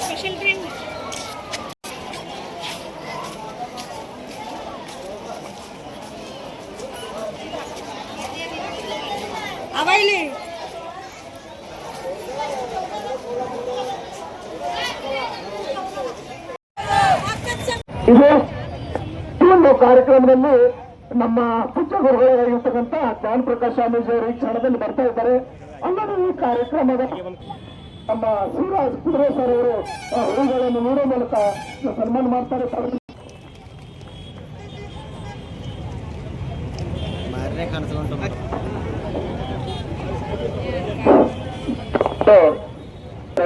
Special drink ಅವೈಲಿ ಇದು ಈ ಒಂದು ಕಾರ್ಯಕ್ರಮದಲ್ಲಿ ನಮ್ಮ ಪೂಜ್ಯ ಗುರುಗಳಾಗಿರ್ತಕ್ಕಂಥ ಜ್ಞಾನ ಪ್ರಕಾಶ್ ಸ್ವಾಮೀಜಿ ಅವರು ಈ ಕ್ಷಣದಲ್ಲಿ ಬರ್ತಾ ಇದ್ದಾರೆ. ಅಲ್ಲದೆ ಈ ಕಾರ್ಯಕ್ರಮದ ನಮ್ಮ ಶಿವರಾಜ್ ಕುದುರೆ ಸರ್ ಅವರು ಹುಡುಗಳನ್ನು ನೀಡುವ ಮೂಲಕ ಸನ್ಮಾನ ಮಾಡ್ತಾರೆ.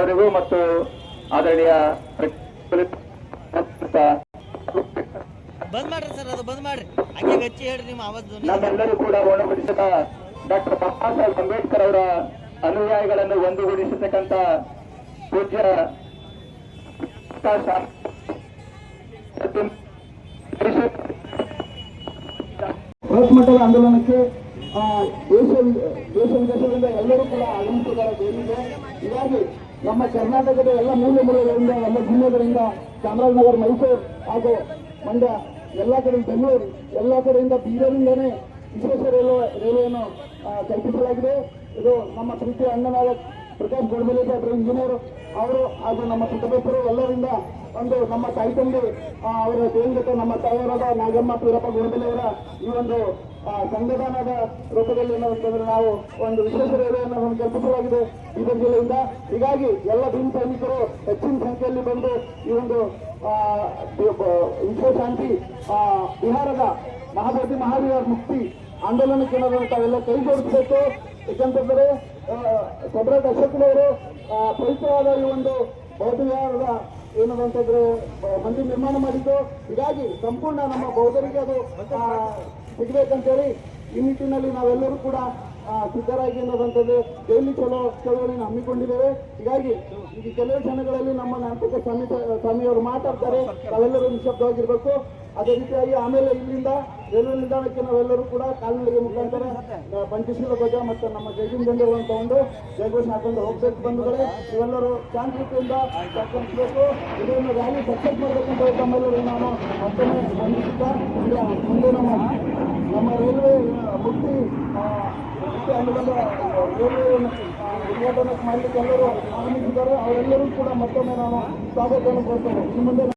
ಅವರಿಗೂ ಮತ್ತು ಆದರಣೀಯ ಬಂದ್ ಮಾಡ್ರಿ ಸರ್, ಅದು ಬಂದ್ ಮಾಡ್ರಿ. ಹಂಗೆ ಹಚ್ಚಿ ಹೇಳ್ರಿ ನಿಮ್ಮ ಆವಾಜ್. ನಮ್ಮೆಲ್ಲರೂ ಕೂಡ ಒಣಗೂಡಿಸಿದ ಡಾಕ್ಟರ್ ಬಾಬಾ ಸಾಹೇಬ್ ಅಂಬೇಡ್ಕರ್ ಅವರ ಅನುಯಾಯಿಗಳನ್ನು ಒಂದುಗೂಡಿಸತಕ್ಕಂಥ ಪೂಜ್ಯ ಬೃಹತ್ ಮಟ್ಟದ ಆಂದೋಲನಕ್ಕೆ ದೇಶ ವಿದೇಶದಿಂದ ಎಲ್ಲರೂ ಕೂಡ ಆಗಮಿಸಿದ್ದಾರೆ ದೇವಿಗೆ. ಹೀಗಾಗಿ ನಮ್ಮ ಕರ್ನಾಟಕದ ಎಲ್ಲ ಮೂಲೆ ಮೂಲೆಗಳಿಂದ, ಎಲ್ಲ ಜಿಲ್ಲೆಗಳಿಂದ, ಚಾಮರಾಜನಗರ, ಮೈಸೂರು ಹಾಗೂ ಮಂಡ್ಯ, ಎಲ್ಲ ಕಡೆ ಬೆಂಗಳೂರು, ಎಲ್ಲ ಕಡೆಯಿಂದ ಬೀದರಿಂದನೇ ವಿಶೇಷ ರೈಲ್ವೆಯನ್ನು ಕಲ್ಪಿಸಲಾಗಿದೆ. ಇದು ನಮ್ಮ ಪ್ರೀತಿಯ ಅಣ್ಣನಾದ ಪ್ರಕಾಶ್ ಗೋಡಬೆಲೆ ಸಾಹೇಬರು ಇಂಜಿನಿಯರ್ ಅವರು ಹಾಗೂ ನಮ್ಮ ಪುಟ್ಟಬೆಸರು ಎಲ್ಲರಿಂದ ಒಂದು ನಮ್ಮ ತಾಯಿ ತಂದೆ ಅವರ ಜೊತೆ ನಮ್ಮ ತಾಯಿಯವರಾದ ನಾಗಮ್ಮ ಪೀರಪ್ಪ ಗೋಡಬೆಲೆಯವರ ಈ ಒಂದು ಸಂವಿಧಾನದ ರೂಪದಲ್ಲಿ ಏನಂತಂದ್ರೆ ನಾವು ಒಂದು ವಿಶೇಷ ರೈಲ್ವೆಯನ್ನು ಕಲ್ಪಿಸಲಾಗಿದೆ ಬೀದರ್ ಜಿಲ್ಲೆಯಿಂದ. ಹೀಗಾಗಿ ಎಲ್ಲ ಭೀಮ್ ಸೈನಿಕರು ಹೆಚ್ಚಿನ ಸಂಖ್ಯೆಯಲ್ಲಿ ಬಂದು ಈ ಒಂದು ವಿಶ್ವಶಾಂತಿ ಬಿಹಾರದ ಮಹಾಬೋಧಿ ಮಹಾವೀರ ಮುಕ್ತಿ ಆಂದೋಲನಕ್ಕೆ ಏನಾದ್ರು ತಾವೆಲ್ಲ ಕೈ ಜೋಡಿಸಬೇಕು. ಯಾಕಂತಂದ್ರೆ ಸಮ್ರಾಟ್ ಅಶೋಕನವರು ಪವಿತ್ರವಾದ ಈ ಒಂದು ಬೌದ್ಧ ವಿಹಾರದ ಏನದಂತಂದ್ರೆ ಮಂದಿರ ನಿರ್ಮಾಣ ಮಾಡಿದ್ದು. ಹೀಗಾಗಿ ಸಂಪೂರ್ಣ ನಮ್ಮ ಬೌದ್ಧರಿಗೆ ಅದು ಸಿಗ್ಬೇಕಂತೇಳಿ ಈ ನಿಟ್ಟಿನಲ್ಲಿ ನಾವೆಲ್ಲರೂ ಕೂಡ ಸಿದ್ಧರಾಗಿ ಅನ್ನೋದಂತಂದ್ರೆ ಡೈಲಿ ಚಳವಳಿಯನ್ನು ಹಮ್ಮಿಕೊಂಡಿದ್ದೇವೆ. ಹೀಗಾಗಿ ಈಗ ಕೆಲವು ಕ್ಷಣಗಳಲ್ಲಿ ನಮ್ಮ ನಾಟಕ ಸ್ವಾಮಿಯವರು ಮಾತಾಡ್ತಾರೆ, ನಾವೆಲ್ಲರೂ ನಿಶಬ್ದವಾಗಿರ್ಬೇಕು. ಅದೇ ರೀತಿಯಾಗಿ ಆಮೇಲೆ ಇಲ್ಲಿಂದ ರೈಲ್ವೆ ನಿಲ್ದಾಣಕ್ಕೆ ನಾವೆಲ್ಲರೂ ಕೂಡ ಕಾಲ್ನಡಿಗೆ ಮುಖಾಂತರ ಪಂಚಶೀಲ ಧ್ವಜ ಮತ್ತು ನಮ್ಮ ಜೈವಿನ್ ಜೆಂಡರ್ಗಳನ್ನು ತಗೊಂಡು ಜಯಘೋಷ ಹಾಕೊಂಡು ಹೋಗ್ಬೇಕು. ಬಂಧುಗಳೇ, ಇವೆಲ್ಲರೂ ಶಾಂತಿಯುತಿಯಿಂದ ಕರ್ಕೊಂಡ್ಬೇಕು. ಇದನ್ನು ರ್ಯಾಲಿ ಸಕ್ಸಸ್ ಮಾಡಬೇಕಂತ ತಮ್ಮೆಲ್ಲರೂ ನಾನು ಮತ್ತೊಮ್ಮೆ ವಂದಿಸುತ್ತಾ ಮುಂದೆ ನಮ್ಮ ರೈಲ್ವೆ ಮುಕ್ತಿ ಆಂದೋಲನ ರೈಲ್ವೆ ಉದ್ಘಾಟನೆ ಮಾಡಲಿಕ್ಕೆ ಎಲ್ಲರೂ ಆಗಮಿಸಿದ್ದಾರೆ. ಅವರೆಲ್ಲರೂ ಕೂಡ ಮತ್ತೊಮ್ಮೆ ನಾನು ಸ್ವಾಗತವನ್ನು ಕೊಡ್ತೇನೆ. ಈ ಮುಂದೆ